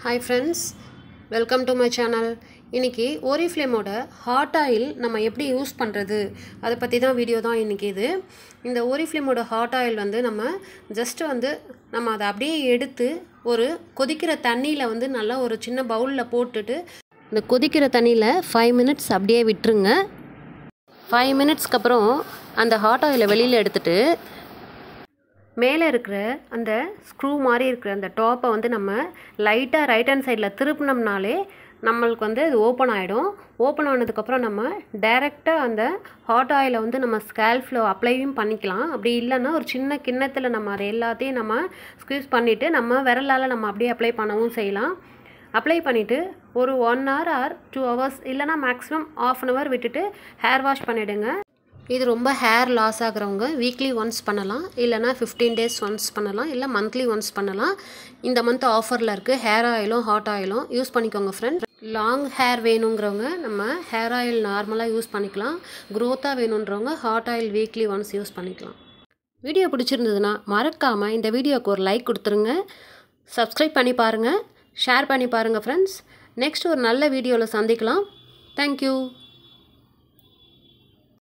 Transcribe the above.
Hi friends, welcome to my channel. இன்னைக்கு oriflame ஓட hot oil நம்ம எப்படி யூஸ் பண்றது அத பத்தி தான் வீடியோ தான் இன்னைக்கு இது. இந்த oriflame ஓட hot oil வந்து நம்ம just வந்து நம்ம அத அப்படியே எடுத்து ஒரு கொதிக்கிற தண்ணியில வந்து நல்லா ஒரு சின்ன பவுல்ல போட்டுட்டு இந்த கொதிக்கிற தண்ணியில 5 minutes அப்படியே விட்டுருங்க. 5 minutesக்கு அப்புறம் அந்த hot oil வெளியில எடுத்துட்டு மேலே இருக்கிற அந்த ஸ்க்ரூ மாதிரி இருக்கிற அந்த டாப்பை வந்து நம்ம லைட்டாக ரைட் ஹேண்ட் சைடில் திருப்பினோம்னாலே நம்மளுக்கு வந்து இது ஓப்பன் ஆகிடும். ஓப்பன் ஆனதுக்கப்புறம் நம்ம டைரெக்டாக அந்த ஹாட் ஆயிலை வந்து நம்ம ஸ்கேல்ஃபில் அப்ளையும் பண்ணிக்கலாம். அப்படி இல்லைன்னா ஒரு சின்ன கிண்ணத்தில் நம்ம அதை எல்லாத்தையும் நம்ம ஸ்க்வீஸ் பண்ணிவிட்டு நம்ம விரலால் நம்ம அப்படியே அப்ளை பண்ணவும் செய்யலாம். அப்ளை பண்ணிவிட்டு ஒரு 1 hour ஆர் 2 hours இல்லைனா மேக்ஸிமம் ½ hour விட்டுட்டு ஹேர் வாஷ் பண்ணிவிடுங்க. இது ரொம்ப ஹேர் லாஸ் ஆகிறவங்க வீக்லி ஒன்ஸ் பண்ணலாம், இல்லைனா 15 days ஒன்ஸ் பண்ணலாம், இல்லை மந்த்லி ஒன்ஸ் பண்ணலாம். இந்த மந்த் ஆஃபரில் இருக்குது. ஹேர் ஆயிலும் ஹாட் ஆயிலும் யூஸ் பண்ணிக்கோங்க ஃப்ரெண்ட்ஸ். லாங் ஹேர் வேணுங்கிறவங்க நம்ம ஹேர் ஆயில் நார்மலாக யூஸ் பண்ணிக்கலாம். க்ரோத்தாக வேணுன்றவங்க hot oil weekly once use பண்ணிக்கலாம். வீடியோ பிடிச்சிருந்ததுன்னா மறக்காமல் இந்த வீடியோவுக்கு ஒரு லைக் கொடுத்துருங்க. சப்ஸ்கிரைப் பண்ணி பாருங்கள், ஷேர் பண்ணி பாருங்கள் ஃப்ரெண்ட்ஸ். நெக்ஸ்ட் ஒரு நல்ல வீடியோவில் சந்திக்கலாம். தேங்க்யூ.